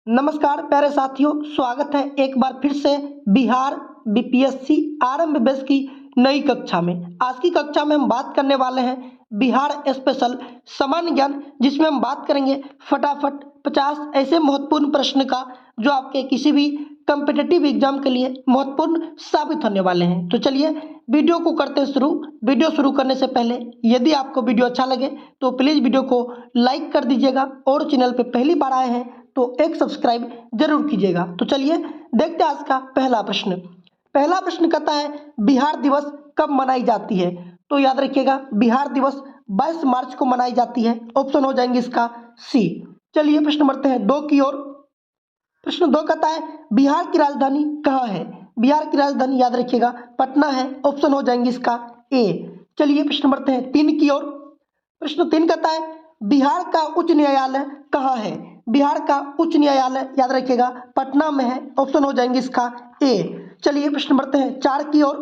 नमस्कार प्यारे साथियों, स्वागत है एक बार फिर से बिहार बीपीएससी आरंभ बैच की नई कक्षा में। आज की कक्षा में हम बात करने वाले हैं बिहार स्पेशल सामान्य ज्ञान, जिसमें हम बात करेंगे फटाफट 50 ऐसे महत्वपूर्ण प्रश्न का जो आपके किसी भी कम्पिटिटिव एग्जाम के लिए महत्वपूर्ण साबित होने वाले हैं। तो चलिए वीडियो को करते हैं शुरू। वीडियो शुरू करने से पहले यदि आपको वीडियो अच्छा लगे तो प्लीज़ वीडियो को लाइक कर दीजिएगा और चैनल पे पहली बार आए हैं तो एक सब्सक्राइब जरूर कीजिएगा। तो चलिए देखते हैं आज का पहला प्रश्न। पहला प्रश्न कहता है बिहार दिवस कब मनाई जाती है? तो याद रखिएगा बिहार दिवस 22 मार्च को मनाई जाती है। ऑप्शन हो जाएंगे इसका सी। चलिए प्रश्न बढ़ते हैं 2 की ओर। प्रश्न 2 कहता है बिहार की राजधानी कहाँ है? बिहार की राजधानी याद रखिएगा पटना है। ऑप्शन हो जाएंगे इसका ए। चलिए प्रश्न बढ़ते हैं 3 की ओर। प्रश्न 3 कहता है बिहार का उच्च न्यायालय कहाँ है? बिहार का उच्च न्यायालय याद रखिएगा पटना में है। ऑप्शन हो जाएंगे इसका ए। चलिए प्रश्न बढ़ते हैं 4 की ओर।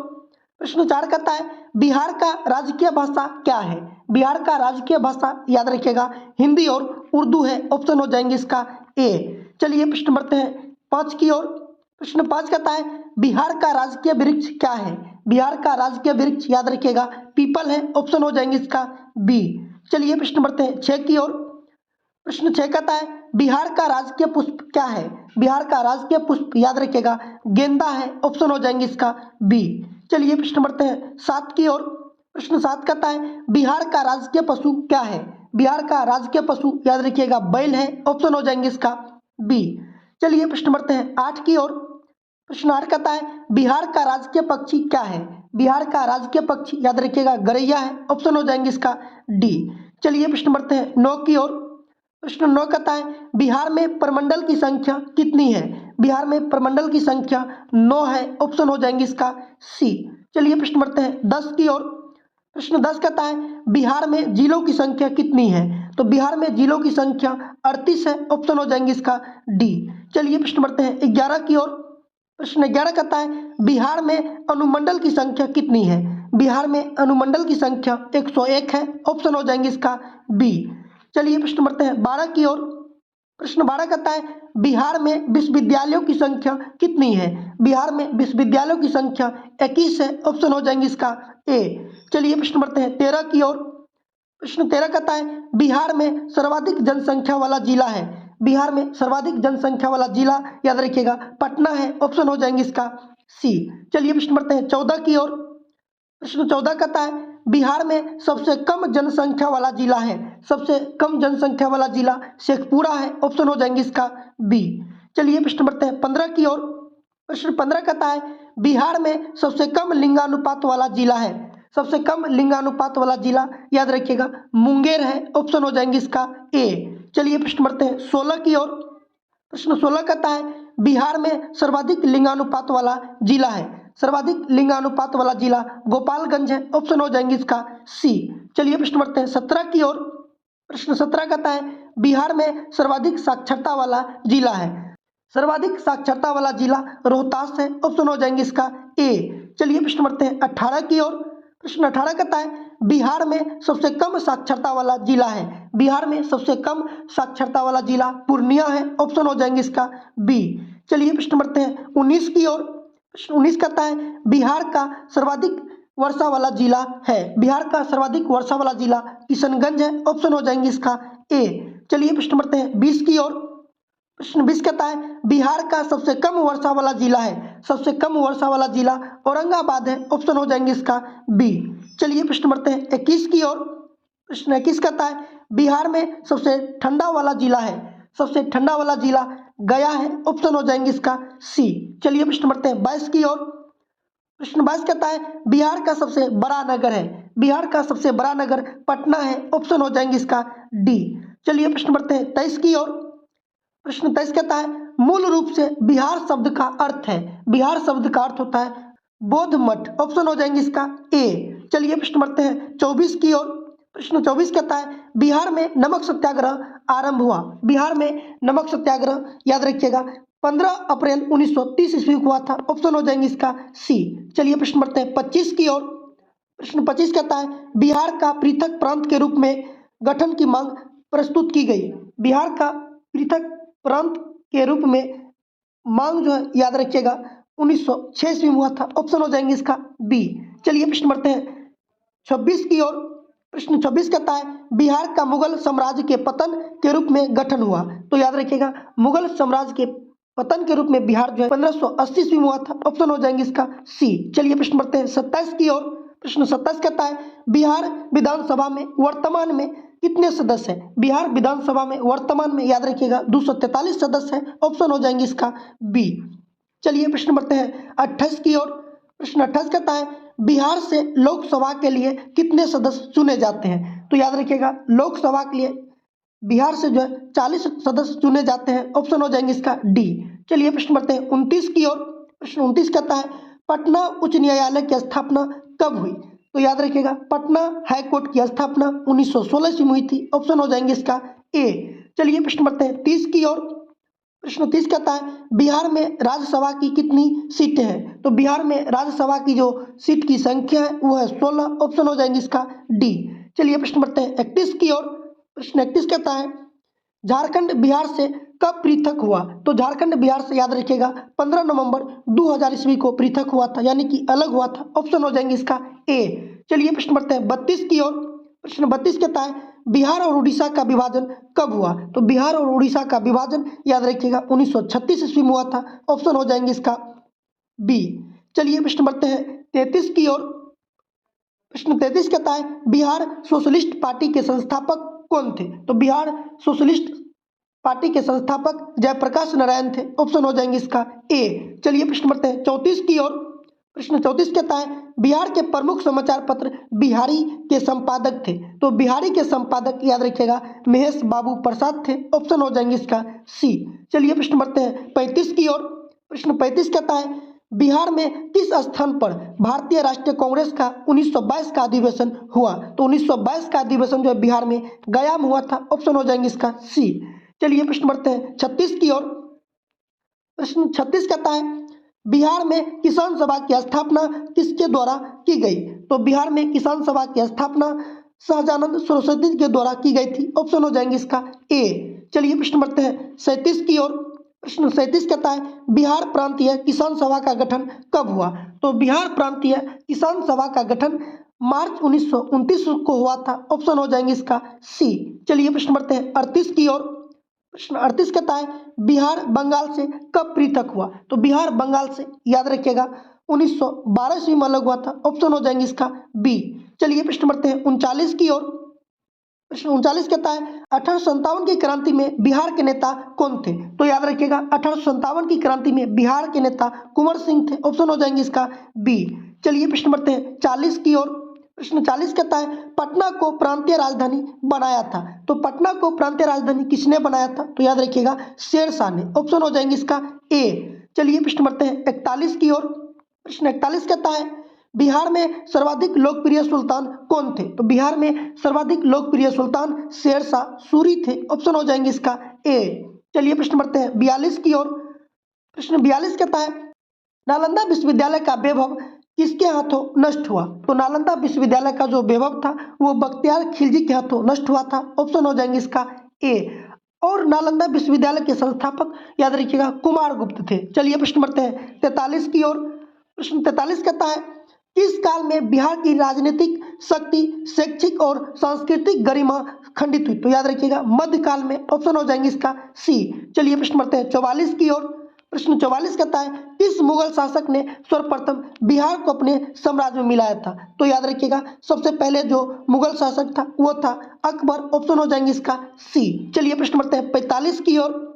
प्रश्न 4 कहता है बिहार का राजकीय भाषा क्या है? बिहार का राजकीय भाषा याद रखिएगा हिंदी और उर्दू है। ऑप्शन हो जाएंगे इसका ए। चलिए प्रश्न बढ़ते हैं 5 की ओर। प्रश्न 5 कहता है बिहार का राजकीय वृक्ष क्या है? बिहार का राजकीय वृक्ष याद रखिएगा पीपल है। ऑप्शन हो जाएंगे इसका बी। चलिए प्रश्न बढ़ते हैं 6 की ओर। प्रश्न 6 कहता है बिहार का राजकीय पुष्प क्या है? बिहार का राजकीय पुष्प याद रखिएगा गेंदा है। ऑप्शन हो जाएंगे इसका बी। चलिए प्रश्न बढ़ते हैं 7 की ओर। प्रश्न 7 कहता है बिहार का राजकीय पशु क्या है? बिहार का राजकीय पशु याद रखिएगा बैल है। ऑप्शन हो जाएंगे इसका बी। चलिए प्रश्न बढ़ते हैं 8 की ओर। प्रश्न 8 कहता है बिहार का राजकीय पक्षी क्या है? बिहार का राजकीय पक्षी याद रखिएगा गरैया है। ऑप्शन हो जाएंगे इसका डी। चलिए प्रश्न बढ़ते हैं 9 की ओर। प्रश्न 9 कहता है बिहार में प्रमंडल की संख्या कितनी है? बिहार में प्रमंडल की संख्या 9 है। ऑप्शन हो जाएंगे इसका सी। चलिए प्रश्न बढ़ते हैं 10 की ओर। प्रश्न 10 कहता है बिहार में जिलों की संख्या कितनी है? तो बिहार में जिलों की संख्या 38 है। ऑप्शन हो जाएंगे इसका डी। चलिए प्रश्न बढ़ते हैं 11 की ओर। प्रश्न 11 कहता है बिहार में अनुमंडल की संख्या कितनी है? बिहार में अनुमंडल की संख्या 101 है। ऑप्शन हो जाएंगे इसका बी। चलिए प्रश्न बढ़ते हैं 12 की ओर। प्रश्न 12 कहता है बिहार में विश्वविद्यालयों की संख्या कितनी है? बिहार में विश्वविद्यालयों की संख्या 21 है। ऑप्शन हो जाएंगे इसका ए। चलिए प्रश्न बढ़ते हैं 13 की ओर। प्रश्न 13 कहता है बिहार में सर्वाधिक जनसंख्या वाला जिला है? बिहार में सर्वाधिक जनसंख्या वाला जिला याद रखिएगा पटना है। ऑप्शन हो जाएंगे इसका सी। चलिए प्रश्न बढ़ते हैं 14 की ओर। प्रश्न 14 कहता है बिहार में सबसे कम जनसंख्या वाला जिला है? सबसे कम जनसंख्या वाला जिला शेखपुरा है। ऑप्शन हो जाएंगे इसका बी। चलिए प्रश्न बढ़ते हैं 15 की ओर। प्रश्न 15 कहता है बिहार में सबसे कम लिंगानुपात वाला जिला है? सबसे कम लिंगानुपात वाला जिला याद रखिएगा मुंगेर है। ऑप्शन हो जाएंगे इसका ए। चलिए प्रश्न बढ़ते हैं 16 की ओर। प्रश्न 16 कहता है बिहार में सर्वाधिक लिंगानुपात वाला जिला है? सर्वाधिक लिंगानुपात वाला जिला गोपालगंज है। ऑप्शन हो जाएंगे इसका सी। चलिए प्रश्न बढ़ते हैं 17 की ओर। प्रश्न 17 कहता है बिहार में सर्वाधिक साक्षरता वाला जिला है? सर्वाधिक साक्षरता वाला जिला रोहतास है। ऑप्शन हो जाएंगे इसका ए। चलिए प्रश्न बढ़ते हैं 18 की ओर। प्रश्न 18 कहता है बिहार में सबसे कम साक्षरता वाला जिला है? बिहार में सबसे कम साक्षरता वाला जिला पूर्णिया है। ऑप्शन हो जाएंगे इसका बी। चलिए प्रश्न बढ़ते हैं 19 की ओर। प्रश्न 19 कहता है बिहार का सर्वाधिक वर्षा वाला जिला है? बिहार का सर्वाधिक वर्षा वाला जिला किशनगंज है। ऑप्शन हो जाएंगे इसका ए। चलिए प्रश्न बढ़ते हैं 20 की ओर। प्रश्न 20 कहता है बिहार का सबसे कम वर्षा वाला जिला है? सबसे कम वर्षा वाला जिला औरंगाबाद है। ऑप्शन हो जाएंगे इसका बी। चलिए प्रश्न बढ़ते हैं 21 की ओर। प्रश्न 21 कहता है बिहार में सबसे ठंडा वाला जिला है? सबसे ठंडा वाला जिला गया है। ऑप्शन हो जाएंगे इसका सी। चलिए प्रश्न बढ़ते हैं 22 की ओर। प्रश्न 22 कहता है बिहार का सबसे बड़ा नगर है? बिहार का सबसे बड़ा नगर पटना है। ऑप्शन हो जाएंगे इसका डी। चलिए प्रश्न बढ़ते हैं 23 की ओर। प्रश्न 23 कहता है मूल रूप से बिहार शब्द का अर्थ है? बिहार शब्द का अर्थ होता है बौद्ध मठ। ऑप्शन हो जाएंगे इसका ए। चलिए प्रश्न बढ़ते हैं 24 की ओर। प्रश्न 24 कहता है बिहार में नमक सत्याग्रह आरंभ हुआ? बिहार में नमक सत्याग्रह याद रखिएगा 15 अप्रैल 1930 ईस्वी को हुआ था। ऑप्शन हो जाएंगे इसका सी। चलिए प्रश्न बढ़ते हैं 25 की ओर। प्रश्न 25 कहता है बिहार का पृथक प्रांत के रूप में गठन की मांग प्रस्तुत की गई? बिहार का पृथक प्रांत के रूप में मांग जो है याद रखिएगा 1906 ईस्वी में हुआ था। ऑप्शन हो जाएंगे इसका बी। चलिए प्रश्न बढ़ते हैं 26 की ओर। प्रश्न 26 कहता है बिहार का मुगल साम्राज्य के पतन के रूप में गठन हुआ। तो याद रखिएगा मुगल साम्राज्य के पतन के रूप में बिहार जो है 1580 ईस्वी में हुआ था। ऑप्शन हो जाएंगे इसका सी। चलिए प्रश्न बढ़ते हैं 27 की ओर। प्रश्न 27 कहता है बिहार विधानसभा में वर्तमान में कितने सदस्य हैं। बिहार विधानसभा में वर्तमान में याद रखिएगा 243 सदस्य हैं। ऑप्शन हो जाएंगे इसका बी। चलिए प्रश्न बढ़ते हैं 28 की ओर। प्रश्न 28 कहता है बिहार से लोकसभा के लिए कितने सदस्य चुने जाते हैं। तो याद रखिएगा लोकसभा के लिए बिहार से जो है 40 सदस्य चुने जाते हैं। ऑप्शन हो जाएंगे इसका डी। चलिए प्रश्न बढ़ते हैं 29 की ओर। प्रश्न 29 कहता है पटना उच्च न्यायालय की स्थापना कब हुई। तो याद रखिएगा पटना हाई कोर्ट की स्थापना 1916 ईस्वी में हुई थी। ऑप्शन हो जाएंगे इसका ए। चलिए प्रश्न बढ़ते हैं 30 की ओर। प्रश्न 30 कहता है बिहार में राज्यसभा की कितनी सीटें हैं। तो बिहार में राज्यसभा की जो सीट की संख्या है वो है 16। ऑप्शन हो जाएंगे इसका डी। चलिए प्रश्न बढ़ते हैं 31 की ओर। प्रश्न 31 कहता है झारखंड बिहार से कब पृथक हुआ। तो झारखंड बिहार से याद रखिएगा 15 नवंबर 2000 ईस्वी को पृथक हुआ था, यानी कि अलग हुआ था। ऑप्शन हो जाएंगे इसका ए। चलिए प्रश्न बढ़ते हैं 32 की ओर। प्रश्न 32 कहता है बिहार और उड़ीसा का विभाजन कब हुआ। तो बिहार और उड़ीसा का विभाजन याद रखिएगा 1936 ईस्वी में हुआ था। ऑप्शन हो जाएंगे इसका बी। चलिए प्रश्न बढ़ते हैं 33 की ओर। प्रश्न 33 कहता है बिहार सोशलिस्ट पार्टी के संस्थापक कौन थे। तो बिहार सोशलिस्ट पार्टी के संस्थापक जयप्रकाश नारायण थे। ऑप्शन हो जाएंगे इसका ए। चलिए प्रश्न बढ़ते हैं 34 की ओर। प्रश्न 34 कहता है बिहार के प्रमुख समाचार पत्र बिहारी के संपादक थे। तो बिहारी के संपादक याद रखिएगा महेश बाबू प्रसाद थे। ऑप्शन हो जाएंगे इसका सी। चलिए प्रश्न बढ़ते हैं 35 की ओर। प्रश्न 35 कहता है बिहार में किस स्थान पर भारतीय राष्ट्रीय कांग्रेस का 1922 का अधिवेशन हुआ। तो 1922 का अधिवेशन जो है बिहार में गया में हुआ था। ऑप्शन हो जाएंगे इसका सी। चलिए प्रश्न बढ़ते हैं 36 की ओर। प्रश्न 36 कहता है बिहार में किसान सभा की स्थापना किसके द्वारा की गई। तो बिहार में किसान सभा की स्थापना सहजानंद सरस्वती के द्वारा की गई थी। ऑप्शन हो जाएंगे इसका ए। चलिए प्रश्न बढ़ते हैं 37 की ओर। प्रश्न 37 कहता है बिहार प्रांतीय किसान सभा का गठन कब हुआ। तो बिहार प्रांतीय किसान सभा का गठन मार्च 1929 को हुआ था। ऑप्शन हो जाएंगे इसका सी। चलिए प्रश्न बढ़ते हैं 38 की ओर। प्रश्न 38 कहता है बिहार बंगाल से कब पृथक हुआ। तो बिहार बंगाल से याद रखिएगा 1912 ईस्वी में अलग हुआ था। ऑप्शन हो जाएंगे इसका बी। चलिए प्रश्न बढ़ते हैं 39 की ओर। प्रश्न 39 कहता है 1857 की क्रांति में बिहार के नेता कौन थे। तो याद रखिएगा 1857 की क्रांति में बिहार के नेता कुंवर सिंह थे। ऑप्शन हो जाएंगे इसका बी। चलिए प्रश्न बढ़ते हैं 40 की ओर। प्रश्न 40 कहता है पटना को प्रांतीय राजधानी बनाया था। तो पटना को प्रांतीय राजधानी किसने बनाया था। तो याद रखिएगा शेरशाह ने। ऑप्शन हो जाएंगे इसका ए। चलिए प्रश्न बढ़ते हैं 41 की ओर। प्रश्न 41 कहता है बिहार में सर्वाधिक लोकप्रिय सुल्तान कौन थे। तो बिहार में सर्वाधिक लोकप्रिय सुल्तान शेरशाह सूरी थे। ऑप्शन हो जाएंगे इसका ए। चलिए प्रश्न बढ़ते हैं 42 की ओर। प्रश्न 42 कहता है नालंदा विश्वविद्यालय का वैभव किसके हाथों नष्ट हुआ। तो नालंदा विश्वविद्यालय का जो वैभव था वो बख्तियार खिलजी के हाथों नष्ट हुआ था। ऑप्शन हो जाएंगे इसका ए। और नालंदा विश्वविद्यालय के संस्थापक याद रखिएगा कुमार गुप्त थे। चलिए प्रश्न बढ़ते हैं 43 की ओर। प्रश्न 43 कहता है किस काल में बिहार की राजनीतिक शक्ति शैक्षिक और सांस्कृतिक गरिमा खंडित हुई। तो याद रखिएगा मध्यकाल में। ऑप्शन हो जाएंगे इसका सी। चलिए प्रश्न बढ़ते हैं 44 की ओर। प्रश्न 44 कहता है किस मुगल शासक ने सर्वप्रथम बिहार को अपने साम्राज्य में मिलाया था। तो याद रखिएगा सबसे पहले जो मुगल शासक था वो था अकबर। ऑप्शन हो जाएंगे इसका सी। चलिए प्रश्न बढ़ते हैं 45 की ओर।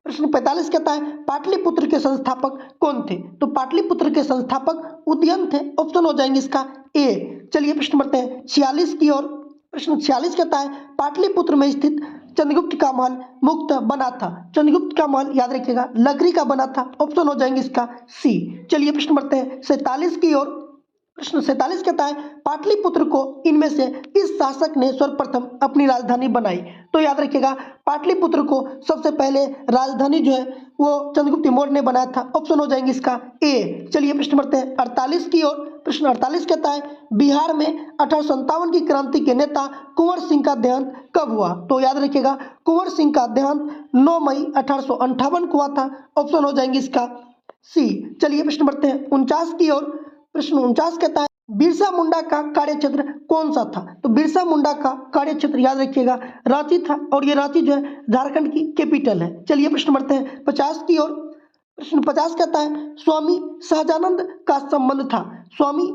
प्रश्न 45 कहता है पाटलिपुत्र के संस्थापक कौन थे। तो पाटलिपुत्र के संस्थापक उदयन थे। ऑप्शन हो जाएंगे इसका ए। चलिए प्रश्न बढ़ते हैं 46 की ओर। प्रश्न 46 कहता है पाटलिपुत्र में स्थित चंद्रगुप्त का महल मुक्त बना था। चंद्रगुप्त का महल याद रखिएगा लकड़ी का बना था। ऑप्शन हो जाएंगे इसका सी। चलिए प्रश्न बढ़ते हैं 47 की ओर। प्रश्न 47 कहता है पाटलिपुत्र को इनमें से किस शासक ने सर्वप्रथम अपनी राजधानी बनाई। तो याद रखिएगा पाटलिपुत्र को सबसे पहले राजधानी जो है वो चंद्रगुप्त मौर्य ने बनाया था। ऑप्शन हो जाएंगे इसका ए। चलिए प्रश्न बढ़ते हैं 48 की ओर। प्रश्न 48 कहता है बिहार में 1857 की क्रांति के नेता कुंवर सिंह का देहांत कब हुआ? तो याद रखिएगा कुंवर सिंह का देहांत 9 मई 1858 को हुआ था। ऑप्शन हो जाएंगे इसका सी। चलिए प्रश्न बढ़ते हैं 49 की ओर। प्रश्न 49 कहता है बिरसा मुंडा का कार्यक्षेत्र कौन सा था? तो बिरसा मुंडा का कार्यक्षेत्र याद रखिएगा रांची था, और ये रांची जो है झारखंड की कैपिटल है। चलिए प्रश्न बढ़ते हैं 50 की ओर। प्रश्न 50 कहता है स्वामी सहजानंद का संबंध था। स्वामी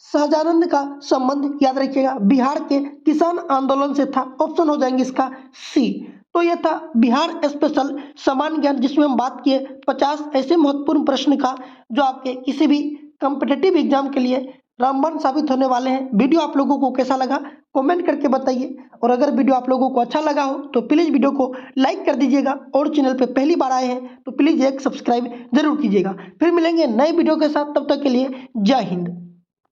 सहजानंद का संबंध याद रखिएगा बिहार के किसान आंदोलन से था। ऑप्शन हो जाएंगे इसका सी। तो यह था बिहार स्पेशल सामान्य ज्ञान, जिसमें हम बात किए 50 ऐसे महत्वपूर्ण प्रश्न का जो आपके किसी भी कॉम्पिटिटिव एग्जाम के लिए रामबाण साबित होने वाले हैं। वीडियो आप लोगों को कैसा लगा कमेंट करके बताइए, और अगर वीडियो आप लोगों को अच्छा लगा हो तो प्लीज़ वीडियो को लाइक कर दीजिएगा, और चैनल पे पहली बार आए हैं तो प्लीज़ एक सब्सक्राइब जरूर कीजिएगा। फिर मिलेंगे नए वीडियो के साथ, तब तक के लिए जय हिंद।